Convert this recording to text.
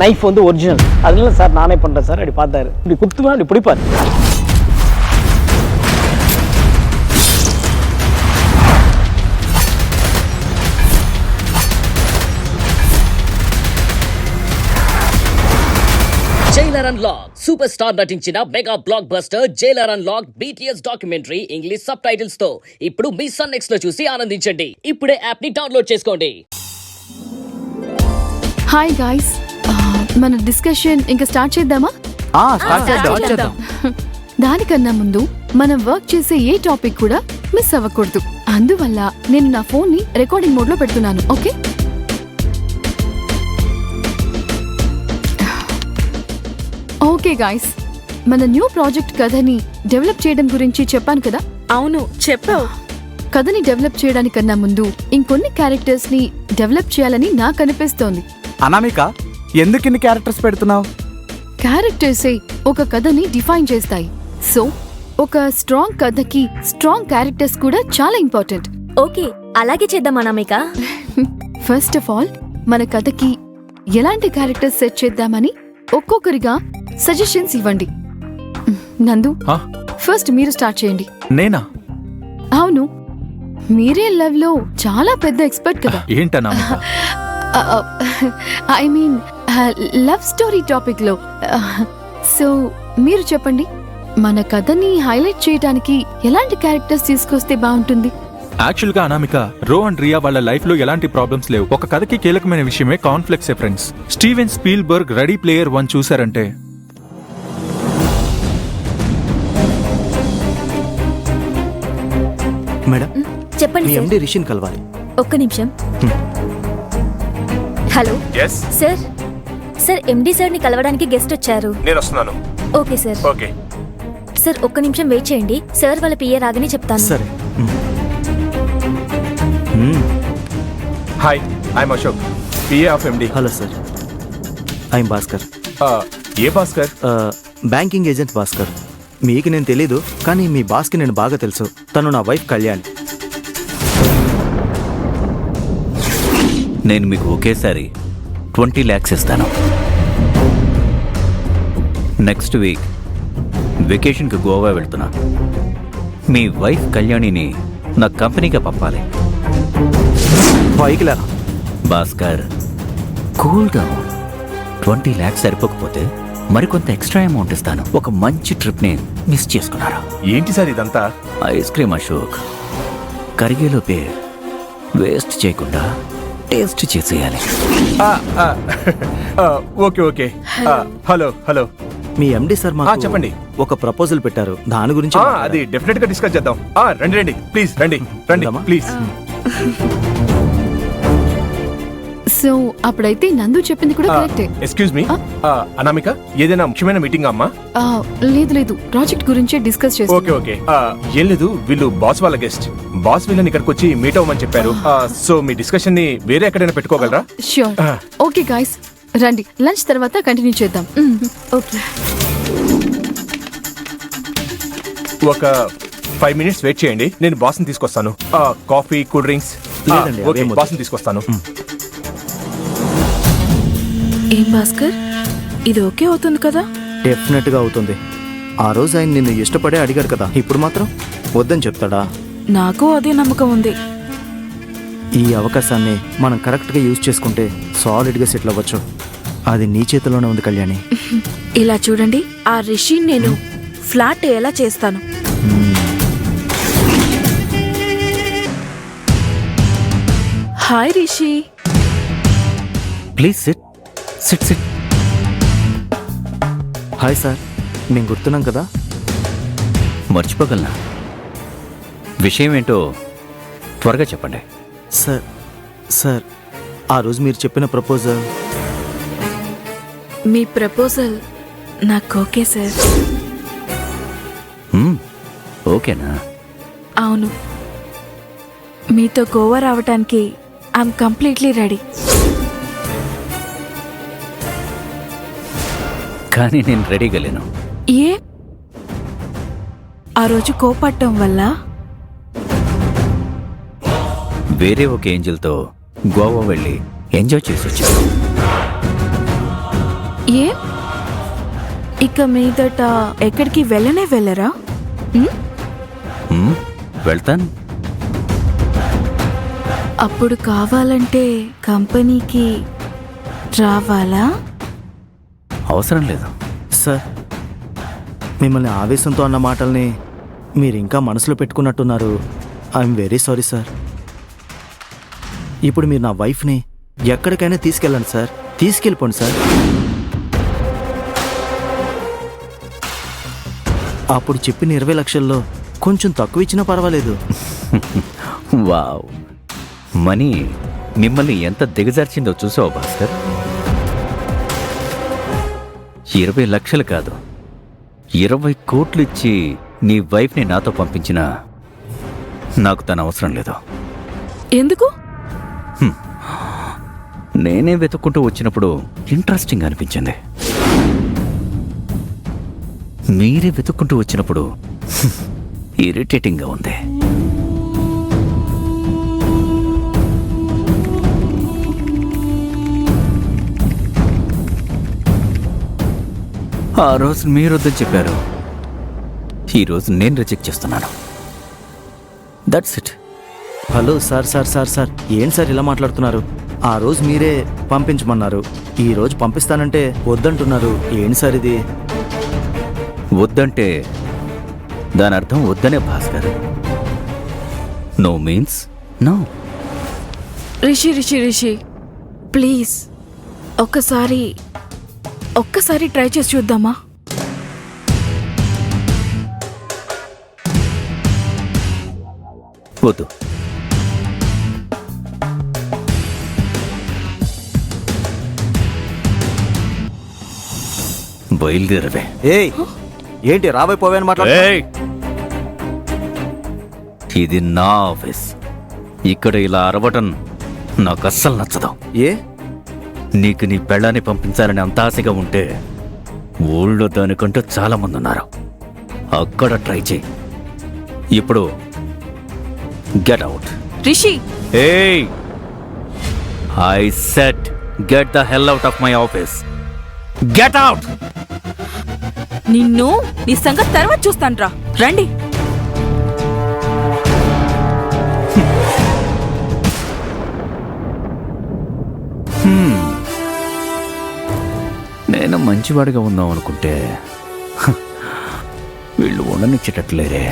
Knife வந்து original. அதனால sir நானே பண்ணுறேன் சார். அப்படி பார்த்தாரு, இப்படி குத்துவேன், அப்படி பிடிப்பார். జైలర్ అన్లాక్ సూపర్ స్టార్ నటించిన mega block buster Jailer unlock BTS documentary English sub titles తో ఇప్పుడు మీ సన్ నెక్స్ట్ లో చూసి ఆనందించండి. ఇప్పుడే యాప్ ని డౌన్లోడ్ చేసుకోండి. హాయ్ గైస్, మన డిస్కషన్ ఇంకా స్టార్ట్ చేద్దామా? స్టార్ట్ చేద్దాం. దానికన్నా ముందు మనం వర్క్ చేసే ఏ టాపిక్ కూడా మిస్ అవ్వకూడదు. అందువల్ల నేను నా ఫోన్ ని రికార్డింగ్ మోడ్ లో పెడుతున్నాను. ఓకే, ఓకే గైస్, మన న్యూ ప్రాజెక్ట్ కథని డెవలప్ చేయడం గురించి చెప్పాను కదా? అవును, చెప్పావు. కథని డెవలప్ చేయడానికన్నా ముందు ఇంకొన్ని క్యారెక్టర్స్ ని డెవలప్ చేయాలని నాకు అనిపిస్తోంది. అనామిక, ఎందుకు ఇన్ని క్యారెక్టర్స్ పెడుతున్నావు? క్యారెక్టర్సే ఒక కథని డిఫైన్ చేస్తాయి. సో ఒక స్ట్రాంగ్ కథకి స్ట్రాంగ్ క్యారెక్టర్స్ కూడా చాలా ఇంపార్టెంట్. ఓకే, అలాగే చేద్దాం అనామిక. ఫస్ట్ ఆఫ్ ఆల్ మన కథకి ఎలాంటి క్యారెక్టర్స్ సెట్ చేద్దామని ఒక్కొక్కరిగా సజెషన్స్ ఇవ్వండి. నందు, ఫస్ట్ మీరు స్టార్ట్ చేయండి. నేనా? అవును, మీరే లవ్ లో చాలా పెద్ద ఎక్స్పర్ట్ కదా. ఏంటన్నా? I mean love story topic లో. సో మీరు చెప్పండి, మన కథని హైలైట్ చేయడానికి ఎలాంటి క్యారెక్టర్స్ తీసుకొస్తే బాగుంటుంది? యాక్చువల్ గా అనామిక, రో అండ్ రియా వాళ్ళ లైఫ్ లో ఎలాంటి ప్రాబ్లమ్స్ లేవు. ఒక కథకి కీలకమైన విషయమే conflicts friends. Steven Spielberg ready player 1 చూసారంటే మేడం, చెప్పండి సార్. ఎండి రిషిని కలవాలి. ఒక్క నిమిషం. Hello sir. Sir, MD sir ని కలవడానికి గెస్ట్ వచ్చారు. నేను వస్తున్నాను. Okay sir. ఓకే సార్, ఒక్క నిమిషం వెయిట్ చేయండి. సార్ వాళ్ళ పిఏ రాగానే చెప్తాను. సరే. Hi, I'm Ashok, PA of MD. Hello sir, I'm Bhaskar. A Bhaskar? Banking agent Bhaskar. మీకు నేను తెలీదు, కానీ మీ బాస్కి నేను బాగా తెలుసు. తను నా వైఫ్ కళ్యాణ్. నేను మీకు ఒకేసారి 20 lakhs ఇస్తాను. నెక్స్ట్ వీక్ వెకేషన్కి గోవా వెళ్తున్నా. మీ వైఫ్ కళ్యాణిని నా కంపెనీకి పంపాలి. పైకిలా భాస్కర్, కూల్ డౌన్. 20 lakhs సరిపోకపోతే మరికొంత ఎక్స్ట్రా అమౌంట్ ఇస్తాను. ఒక మంచి ట్రిప్ని మిస్ చేసుకున్నారు. ఏంటి సార్ ఇదంతా? ఐస్ క్రీమ్ అశోక్, కరిగేలోపే వేస్ట్ చేయకుండా టేస్ట్ చేసేయాలి. Okay okay. హలో హలో, మీ ఎండి సార్ మాకు చెప్పండి. ఒక ప్రపోజల్ పెట్టారు, దాని గురించి అది డెఫినెట్ గా డిస్కస్ చేద్దాం. రండి రండి, ప్లీజ్ రండి రండి ప్లీజ్. సో అప్పుడైతే నందు చెప్పింది కూడా కరెక్టే. ఎక్స్క్యూజ్ మీ అనామిక, ఏదైనా ముఖ్యమైన మీటింగ్ అమ్మా? లేదు లేదు, ప్రాజెక్ట్ గురించే డిస్కస్ చేస్తాం. Okay okay. ఏం లేదు, వీళ్ళు బాస్ వాళ్ళ గెస్ట్. బాస్ వీళ్ళని ఇక్కడికి వచ్చి మీట్ అవ్వమని చెప్పారు. సో మీ డిస్కషన్ ని వేరే ఎక్కడైనా పెట్టుకోగలరా? ష్యూర్. ఓకే గైస్, రండి, లంచ్ తర్వాత కంటిన్యూ చేద్దాం. ఓకే. ఒక 5 minutes వెయిట్ చేయండి, నేను బాస్ ని తీసుకొస్తాను. Coffee, cool drinks. లేదండి, ఓకే, అవేం వద్దు. బాస్ ని తీసుకొస్తాను. ఏం భాస్కర్, ఇది ఓకే అవుతుంది కదా? డెఫినెట్ గా అవుతుంది. ఆ రోజు ఆయన నిన్ను ఇష్టపడే అడిగారు కదా, ఇప్పుడు మాత్రం వద్దని చెప్తాడా? నాకు అదే నమ్మకం ఉంది. ఈ అవకాశాన్ని మనం కరెక్ట్ గా యూజ్ చేసుకుంటే సాలిడ్ గా సెటిల్ అవ్వచ్చు. అది నీ చేతిలోనే ఉంది కళ్యాణి. ఇలా చూడండి, ఆ రిషి నేను ఫ్లాట్ ఎలా చేస్తాను. Hi Rishi. Please SIT SIT SIT. Hi sir, మేము గుర్తున్నాం కదా? మర్చిపోగలనా? విషయం ఏంటో త్వరగా చెప్పండి. సార్, ఆ రోజు మీరు చెప్పిన ప్రపోజల్. మీ ప్రపోజల్ నాకు ఓకే సార్. ఓకేనా? అవును, మీతో గోవా రావటానికి ఐఎమ్ కంప్లీట్లీ రెడీ. కానీ నేను రెడీగా లేను. ఏ? ఆ రోజు కోపట్టం వల్ల? వేరే ఒక ఏంజల్తో గోవా వెళ్ళి ఎంజాయ్ చేసి వచ్చాను. ఇక మీదట ఎక్కడికి వెళ్ళరా? వెళ్తాను. అప్పుడు కావాలంటే కంపెనీకి రావాలా? అవసరం లేదు. సార్, మిమ్మల్ని ఆవేశంతో అన్న మాటల్ని మీరు ఇంకా మనసులో పెట్టుకున్నట్టున్నారు. I'm very sorry sir. ఇప్పుడు మీరు నా వైఫ్ని ఎక్కడికైనా తీసుకెళ్ళండి సార్. తీసుకెళ్ళిపోండి సార్. అప్పుడు చెప్పిన 20 లక్షల్లో కొంచెం తక్కువ ఇచ్చినా పర్వాలేదు. వావ్, మనీ మిమ్మల్ని ఎంత దిగజార్చిందో చూసావు భాస్కర్. 20 లక్షలు కాదు, 20 కోట్లు ఇచ్చి నీ వైఫ్ని నాతో పంపించినా నాకు తన అవసరం లేదు. ఎందుకు? నేనే వెతుక్కుంటూ వచ్చినప్పుడు ఇంట్రెస్టింగ్ అనిపించింది. మీరే వెతుక్కుంటూ వచ్చినప్పుడు ఇరిటేటింగ్గా ఉంది. ఆ రోజు మీరు వద్దని చెప్పారు, ఈరోజు నేను రిజెక్ట్ చేస్తున్నాను. That's it. Hello sir sir sir sir ఏం సార్ ఇలా మాట్లాడుతున్నారు? ఆ రోజు మీరే పంపించమన్నారు, ఈ రోజు పంపిస్తానంటే వద్దంటున్నారు. ఏంటి సార్ ఇది? వద్దంటే దాని అర్థం వద్దనే Bhaskar. No means no. Rishi please ఒక్కసారి ట్రై చేసి చూద్దామా? వద్దు. బయలుదేరవే. ఏయ్, ఏంటి రాబోయిపోయాను మాట్లాడు? ఏయ్! ఇది నా ఆఫీస్. ఇక్కడ ఇలా అరవటం నాకు అస్సలు నచ్చదు. ఏ? నీకు నీ పెళ్ళాన్ని పంపించాలని అంత ఆశగా ఉంటే ఊళ్ళో దానికంటే చాలా మంది ఉన్నారు, అక్కడ ట్రై చేయి. ఇప్పుడు గెట్ అవుట్. రిషి, ఏయ్, I said get the hell out of my office. Get out. నిన్ను నీ సంగతి తర్వాత చూస్తాన్రా. రండి. నేను మంచివాడిగా ఉందాం అనుకుంటే వీళ్ళు ఉండనిచ్చేటట్లేరే.